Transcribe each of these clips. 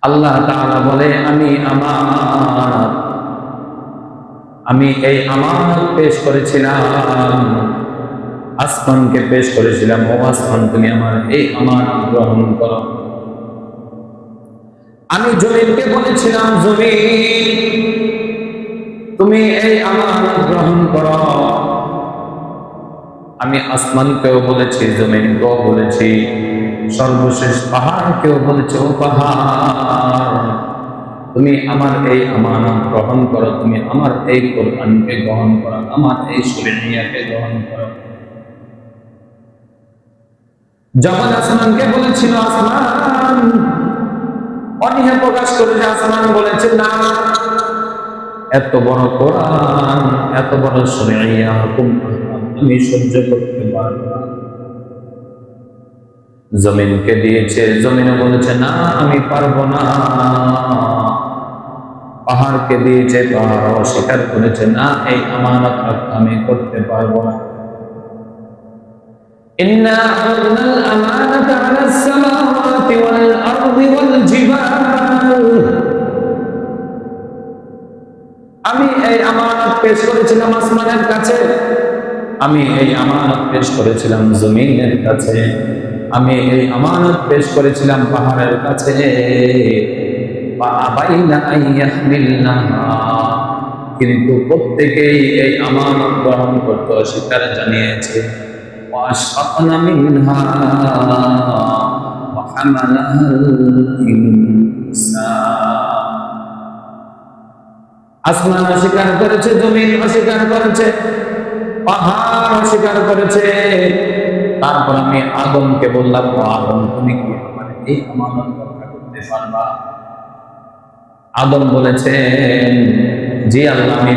আল্লাহ তাআলা বলে আমি এই আমানত পেশ করেছিলাম, আসমানকে পেশ করেছিলাম, ও আসমান তুমি আমার এই আমানত গ্রহণ করো। আমি জমিনকে বলেছিলাম, জমিন তুমি এই আমানত গ্রহণ করো। আমি আসমানকেও বলেছি, জমিনকেও বলেছি, সর্বশেষ পাহাড়কেও বলেছি, ও পাহাড় তুমি আমার এই আমানত গ্রহণ করো, তুমি আমার এই কোরআনকে গ্রহণ করো, আমার এই শরীয়তকে গ্রহণ করো। যখন আসমানকে বলেছিল, আসমান অনীহা প্রকাশ করে যে আসমান বলেছে না, এত বড় কোরআন, এত বড় শরীয়ত হুকুম আমি সহ্য করতে পারবো না। জমিনকে দিয়েছে, জমিনও বলেছে না আমি পারবো না। পাহাড়কে দিয়েছে, পাহাড় অস্বীকার করেছে না এই আমানত আমি করতে পারবো না। ইন্না আরাদনাল আমানাতা আলাস সামাওয়াতি ওয়াল আরদি ওয়াল জিবাল, আমি এই আমানত পেশ করেছিলাম আসমানের কাছে, আমি এই আমানত পেশ করেছিলাম জমিনের কাছে, আমি এই আমানত পেশ করেছিলাম পাহাড়ের কাছে। কিন্তু প্রত্যেকেই এই আমানত গ্রহণ করতে অস্বীকার জানিয়েছে। আসমান অস্বীকার করেছে, জমিন অস্বীকার করেছে, পাহাড় অস্বীকার করেছে। তারপর আমি আদমকে বললাম, ও আদম তুমি কি আমার এই আমানত রক্ষা করতে পারবা? আদম বলেছেন, জি আল্লাহ আমি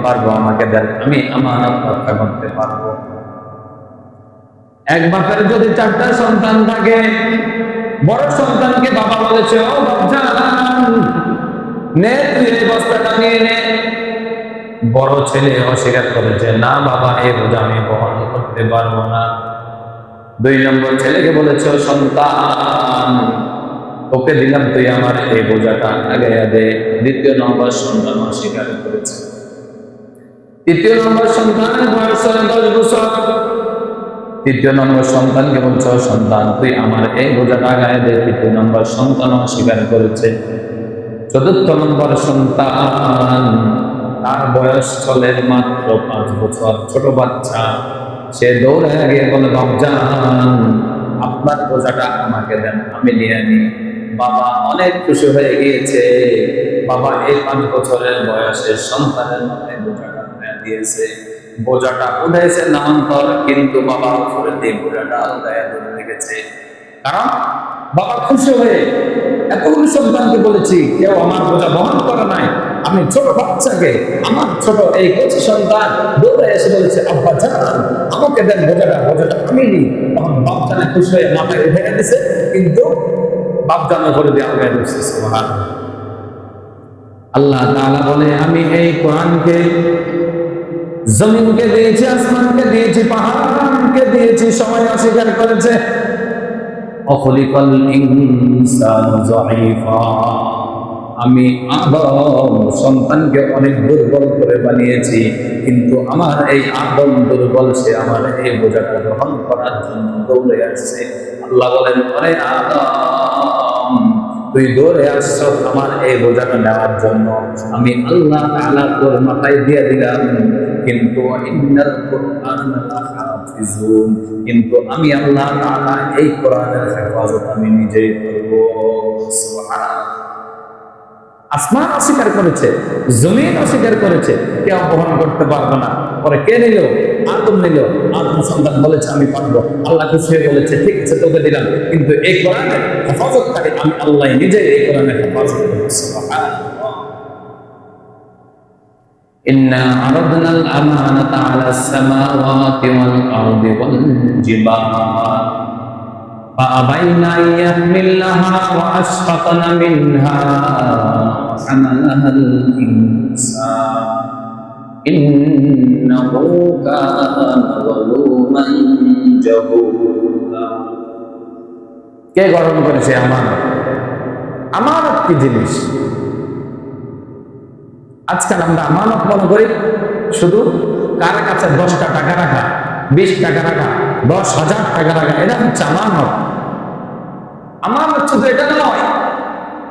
পারবো, আমাকে দেন, আমি আমানত রক্ষা করতে পারবো। এক বাপের যদি 4টা সন্তান থাকে, বড় সন্তানকে বাবা বলেছে, ও বাপজান নে তুই এই বস্তাটা নিয়ে নে। বড় ছেলে অস্বীকার করেছে, না বাবা এই বোঝা আমি বহন করতে পারবো না। 2 নম্বর ছেলেকে বলেছে, ও সন্তান ওকে দিলাম, তুই আমার এই বোঝাটা আগাইয়া দে। 2য় নম্বর সন্তান অস্বীকার করেছে। 3য় নম্বর সন্তানের বয়স 10 বছর। 3য় নম্বর সন্তানকে বলছে, ও সন্তান তুই আমার এই বোঝাটা আগাইয়া দে। 3য় নম্বর সন্তান অস্বীকার করেছে। 4র্থ নম্বর সন্তান, তার বয়স চলে মাত্র 5 বছর, ছোট বাচ্চা, সে দৌড়ে গিয়ে বলে, বাপজান আপনার বোঝাটা আমাকে দেন, আমি নিয়ে নিই। বাবা অনেক খুশি হয়ে গিয়েছে, বাবা এই 5 বছরের বয়সের সন্তানের মাথায় বোঝাটা দিয়েছে। বোঝাটা উঠেছে নামান্তর, কিন্তু বাবা উপরে দিয়ে বোঝাটা উঠায় ধরে রেখেছে। কারণ বাবা খুশি হয়ে, এতগুলো সন্তানকে বলেছি কেউ আমার বোঝা বহন করে নাই, আমি ছোট বাচ্চাকে, আমার ছোট এই কচি সন্তান দৌড়ে এসে বলেছে, আব্বা জান আমাকে দেন বোঝাটা আমি নিই। তখন বাপজানে খুশি হয়ে মাথায় উঠে দিছে, কিন্তু বাপজানে করে দিয়ে আগে দিচ্ছে। সুবহানাল্লাহ। আল্লাহ তাআলা বলে, আমি এই কোরআনকে জমিনকে দিয়েছি, আসমানকে দিয়েছি, পাহাড়কে দিয়েছি, সবাই অস্বীকার করেছে। অখলিকাল ইনসানু যায়ীফা, আমি আদম সন্তানকে অনেক দুর্বল করে বানিয়েছি, কিন্তু আমার এই আদম দুর্বল, সে আমার এই বোঝাটা গ্রহণ করার জন্য দৌড়ে আসছে। আল্লাহ বলেন, আরে আদম তুই দৌড়ে আসছ আমার এই বোঝাটা নেওয়ার জন্য, আমি আল্লাহ তাআলা তোর মাথায় দিয়ে দিলাম, কিন্তু ইন্নাল কুরআনা লাহাফিজুন, কিন্তু আমি আল্লাহ তাআলা এই কোরআনের হেফাজত আমি নিজেই করব। সুবহানাল্লাহ। আসমান অস্বীকার করেছে, জমিন অস্বীকার করেছে, কেউ বহন করতে পারবে না। পরে কে নিল? আদম নিল। আদম সন্তান বলেছে আমি পারবো। আল্লাহ খুশি হয়ে বলেছে, ঠিক আছে তোকে দিলাম, কিন্তু এই কোরআনের হেফাজতকারী আমি আল্লাহ নিজেই এই কোরআনের হেফাজত করব। সুবহানাল্লাহ। إنا عرضنا الأمانة على السماوات والأرض والجبال فأبين أن يحملنها وأشفقن منها وحملها الإنسان إنه كان ظلوما جهولا। কে গ্রহণ করেছে আমানত? আমানত কি জিনিস? আজকাল আমরা আমানত মনে করি শুধু কার কাছে 10টা টাকা রাখা, 20 টাকা রাখা, 10,000 টাকা রাখা, এটা হচ্ছে আমানত। আমানত শুধু এটা নয়,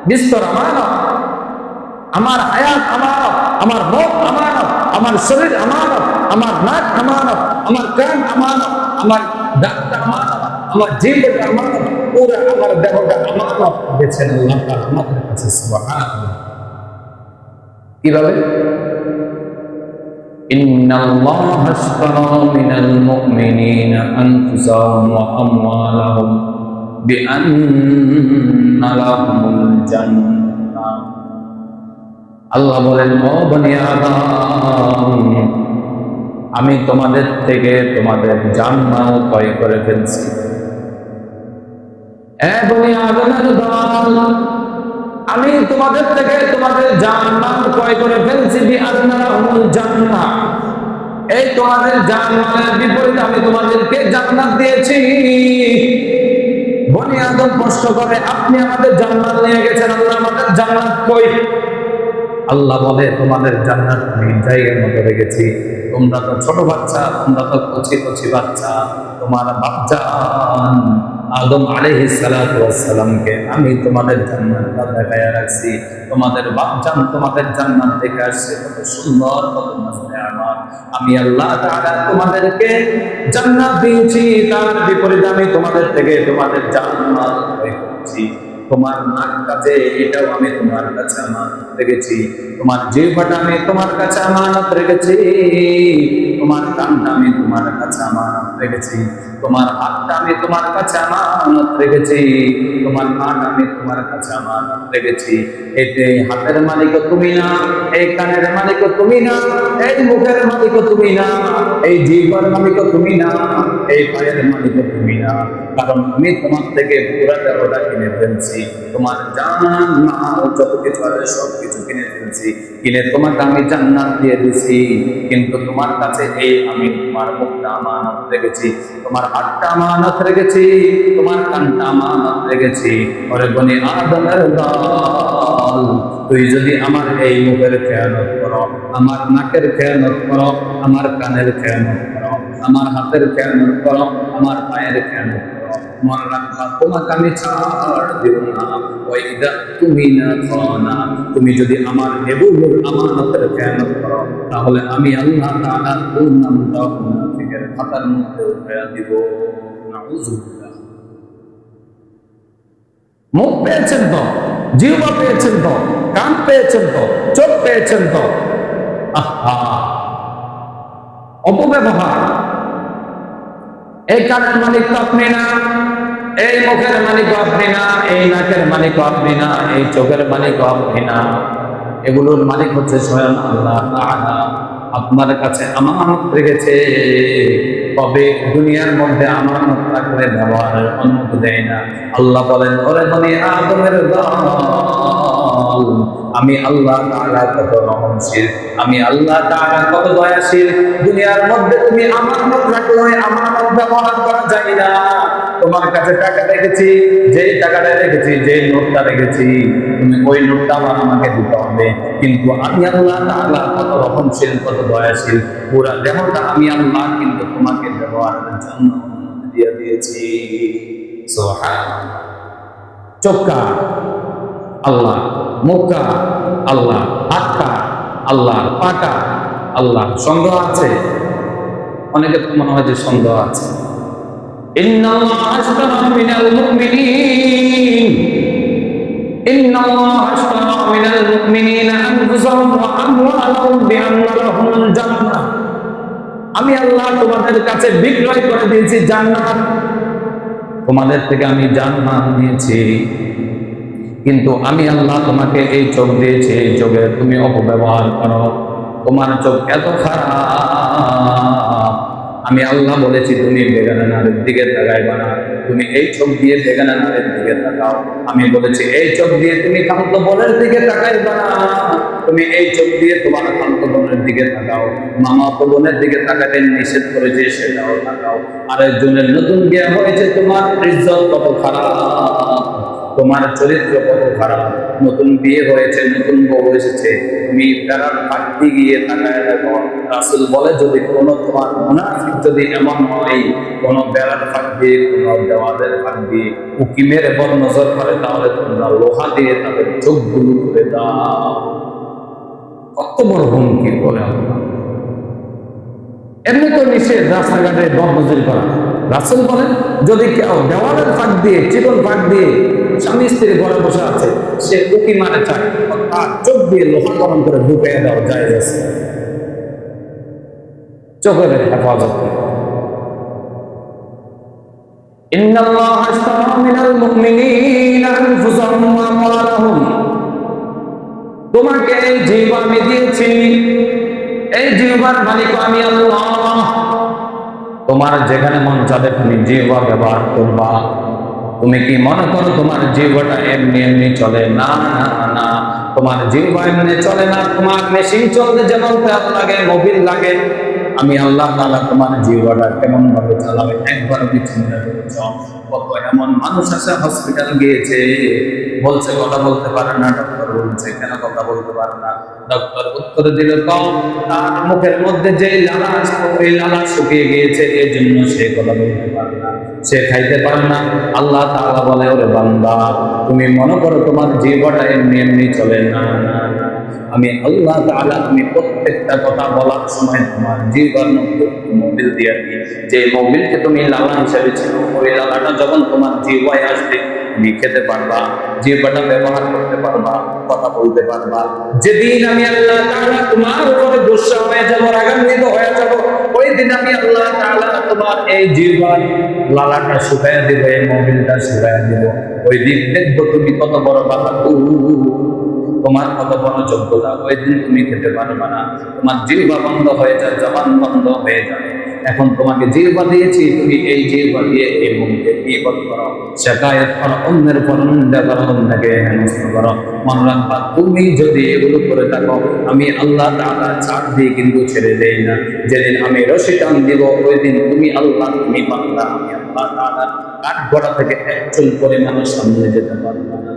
বিস্তর আমানত। আমার হায়াত আমানত, আমার মুখ আমানত, আমার শরীর আমানত, আমার নাক আমানত, আমার কান আমানত, আমার দাঁতটা আমানত, আমার জিহ্বাটা আমানত, পুরো আমার দেহটা আমানত দিয়েছেন আল্লাহ তাআলা আমাদের কাছে। সুবহানাল্লাহ। কিভাবে? ইন্নাল্লাহা আশতারা মিনাল মুমিনিনা আনফুসাহুম ওয়া আমওয়ালাহুম বিআন্না লাহুমুল জান্নাহ। আল্লাহ বলেন, ও বনি আদম, আমি তোমাদের থেকে তোমাদের জানমাল ক্রয় করে ফেলছি। এ বনি আদমের দল, আমি তোমাদের থেকে তোমাদের জানমাল ক্রয় করে ফেলছি। বিআন্না লাহুমুল জান্নাহ, এই তোমাদের জানমালের বিপরীতে আমি তোমাদেরকে জান্নাত দিয়েছি। বনি আদম প্রশ্ন করে, আপনি আমাদের জান্নাত নিয়ে গেছেন, আল্লাহ আমাদের জান্নাত কই? আল্লাহ বলে, তোমাদের জান্নাত আমি জায়গার মতো রেখেছি। তোমরা তো ছোট বাচ্চা, তোমরা তো কচি কচি বাচ্চা। তোমার বাপজান আদম আলাইহিস সালাতু ওয়াস সালামকে আমি তোমাদের জান্নাতটা দেখায়া রাখছি। তোমাদের বাপজান তোমাদের জান্নাত দেখে আসছে, কত সুন্দর, কত মজা। আমার আমি আল্লাহ তাআলা তোমাদেরকে জান্নাত দিয়েছি, তার বিপরীতে আমি তোমাদের থেকে তোমাদের জান্নাত ক্রয় করেছি। তোমার নাক কাছে, এটাও আমি তোমার কাছে আমানত রেখেছি। তোমার জিহ্বাটা আমি তোমার কাছে আমানত রেখেছি। তোমার কানটা আমি তোমার কাছে আমানত রেখেছি। তোমার হাতটা আমি তোমার কাছে আমানত রেখেছি। তোমার কান আমি তোমার কাছে আমানত রেখেছি। এতে হাতের মালিকও তুমি না, এই কানের মালিকও তুমি না, এই মুখের মালিকও তুমি না, এই জিহ্বার মালিকও তুমি না, এই পায়ের মালিকও তুমি না। কারণ আমি তোমার থেকে পুরা দেহটা কিনে ফেলছি। তোমার জান মাল যত কিছু আছে সবকিছু কিনে ফেলছি, কিনে তোমাকে আমি জান্নাত দিয়ে দিছি। কিন্তু তোমার কাছে এই আমি তোমার মুখটা আমানত রেখেছি, তোমার হাতটা আমানত রেখেছি, তোমার কানটা আমানত রেখেছি। ওরে বনি আদমের দল, তুই যদি আমার এই মুখের খেয়ানত করো, আমার নাকের খেয়ানত করো, আমার কানের খেয়ানত করো, আমার হাতের খেয়ানত করো, আমার পায়ের খেয়ানত করো, মনে রাখবা তোমাকে আমি ছাড় দেব না। ওয়াইদা তুমি না খানা, তুমি যদি আমার এগুলোর আমানতের খেয়ানত করো, তাহলে আমি আল্লাহ তাআলা তোর নামটা মুনাফিকের খাতার মধ্যে উঠায়া দিব। নাউযুবিল্লাহ। মুখ পেয়েছেন তো, জিহ্বা পেয়েছেন তো, কান পেয়েছেন তো, চোখ পেয়েছেন তো, আহা অপব্যবহার। এই কানের মালিক তো আপনি না, এই মুখের মালিকও আপনি না, এই নাকের মালিকও আপনি না, এই চোখের মালিকও আপনি না। এগুলোর মালিক হচ্ছে স্বয়ং আল্লাহ তাআলা। আপনার কাছে আমানত রেখেছে, তবে দুনিয়ার মধ্যে আমানত রাখলে ব্যবহারের অনুমতি দেয় না। আল্লাহ বলেন, ওরে বনি আদমের দল, আমি আল্লাহ তাআলা কত রহমশীল, আমি আল্লাহ তাআলা কত দয়াশীল। দুনিয়ার মধ্যে তুমি আমানত রাখলে আমানত ব্যবহার করা যায় না। তোমার কাছে টাকা রেখেছি, যেই টাকাটা রেখেছি, যেই নোটটা রেখেছি, তুমি ওই নোটটা আবার আমাকে দিতে হবে। কিন্তু আমি আল্লাহ তাআলা কত রহমশীল, কত দয়াশীল, পুরা দেহটা আমি আল্লাহ কিন্তু তোমাকে ব্যবহারের জন্য অনুমতি দিয়ে দিয়েছি। সুবহানাল্লাহ। চোখটা আল্লাহ, মুখটা আল্লাহ, হাতটা আল্লাহ, পাটা আল্লাহ। সন্দেহ আছে? অনেকে মনে হয় যে সন্দেহ আছে। ইন্নাল্লাহা আশতারা মিনাল মুমিনিন, ইন্নাল্লাহা আশতারা মিনাল মুমিনিনা আনফুসাহুম ওয়া আমওয়ালাহুম বিআন্না লাহুমুল জান্নাহ। আমি আল্লাহ তোমাদের কাছে বিক্রয় করে দিয়েছি জান্নাত। তোমাদের থেকে আমি জান্নাত নিয়েছি, কিন্তু আমি আল্লাহ তোমাকে এই চোখ দিয়েছি, এই চোখে তুমি অপব্যবহার করো। তোমার চোখ এত খারাপ, আমি আল্লাহ বলেছি তুমি বেগানা নারীর দিকে তাকাইবা না, তুমি এই চোখ দিয়ে বেগানা নারীর দিকে তাকাও। আমি বলেছি এই চোখ দিয়ে তুমি কান্ত বোনের দিকে তাকাইবা না, তুমি এই চোখ দিয়ে তোমার কান্ত বোনের দিকে তাকাও। মামা তো বোনের দিকে তাকাতে নিষেধ করেছে, সেটাও তাকাও। আরেকজনের নতুন বিয়ে হয়েছে, তোমার ইজ্জত কত খারাপ, তোমার চরিত্র কত খারাপ, নতুন বিয়ে হয়েছে, নতুন বউ এসেছে, তুমি বেড়ার ফাঁক দিয়ে গিয়ে তাকায় দেখো। রাসূল বলে যদি কোনো তোমার মুনাফিক যদি এমন হয়, কোনো বেড়ার ফাঁক দিয়ে, কোনো দেওয়ালের ফাঁক দিয়ে উকি মেরে বড় নজর করে, তাহলে তোমরা লোহা দিয়ে তাদের চোখগুলো করে দাও। কত বড় হুমকি বলে আল্লাহ। এমনি তো নিষেধ রাস্তাঘাটে বদনজরি করা। রাসূল বলেন যদি কেউ দেওয়ালের ফাঁক দিয়ে, চিকন ফাঁক দিয়ে স্বামী স্ত্রী ঘরে বসে আছে, সে উকি মারে চায়, তার চোখ দিয়ে লোহা গরম করে ঢুকিয়ে দেওয়া যায়। চোখের হেফাজত। ইন্নাল্লাহা আশতারা মিনাল মুমিনিনা আনফুসাহুম ওয়া আমওয়ালাহুম। তোমাকে এই জিহ্বা আমি দিয়েছি, এই জিহ্বার মালিক আমি আল্লাহ। তোমার যেখানে মন চাবে তুমি জিহ্বা ব্যবহার করবা। তুমি কি মনে করো তোমার জিহ্বাটা এমনি এমনি চলে? না না না, তোমার জিহ্বা এমনি চলে না। তোমার মেশিন চলতে যেমন তেল লাগে, মোবিল লাগে, আমি আল্লাহ তাআলা তোমার জিহ্বাটা কেমন ভাবে চালাবে একবার আমি চিন্তা করেছ? কত এমন মানুষ আছে হসপিটাল গিয়েছে, বলছে কথা বলতে পারে না, ডক্টর বলছে কেন কথা বলতে পারে না? ডক্টর উত্তর দিল কম, তার মুখের মধ্যে যে লালা আছে ওই লালা শুকিয়ে গিয়েছে, এই জন্য সে কথা বলতে পারে না, সে খাইতে পারে না। আল্লাহ তাআলা বলে ওরে বান্দা, তুমি মনে করো তোমার জিহ্বাটা এমনি এমনি চলে? না না না, আমি আল্লাহ তাআলা তুমি প্রত্যেকটা কথা বলার সময় তোমার জিহ্বার মধ্যে মোবিল দিয়ে দিই, যে মোবিলকে তুমি লালা হিসেবে ছিল, ওই লালাটা যখন তোমার জিহ্বায় আসবে তুমি খেতে পারবা, জিহ্বাটা ব্যবহার করতে পারবা, কথা বলতে পারবা। যেদিন আমি আল্লাহ তাআলা তোমার উপরে গুসা হয়ে যাব, রাগান্বিত হয়ে যাব, ওই দিন আমি আল্লাহ তাআলা তোমার এই জিহ্বার লালাটা শুকাইয়া দিব, এই মোবিলটা শুকাইয়া দিব। ওই দিন দেখবো তুমি কত বড় কথা, তোমার কত বড় যোগ্যতা। ওই দিন তুমি খেতে পারবে না, তোমার জিহ্বা বন্ধ হয়ে যায়, জবান বন্ধ হয়ে যায়। এখন তোমাকে জিহ্বা দিয়েছি, তুমি এই জিহ্বা দিয়ে এই মুখকে গীবত করো, শিকায়ত করো, অন্যের উপর নিন্দা করো, অন্যকে হেনস্থা করো। মনে রাখবা তুমি যদি এগুলো করে থাকো, আমি আল্লাহ তাআলা ছাড় দিয়ে কিন্তু ছেড়ে দেই না। যেদিন আমি রশি টান দিব, ওই দিন তুমি আল্লাহ, তুমি বান্দা, আমি আল্লাহ তাআলা কাঠগড়া থেকে এক চুল পরিমাণ সামনে যেতে পারবে না।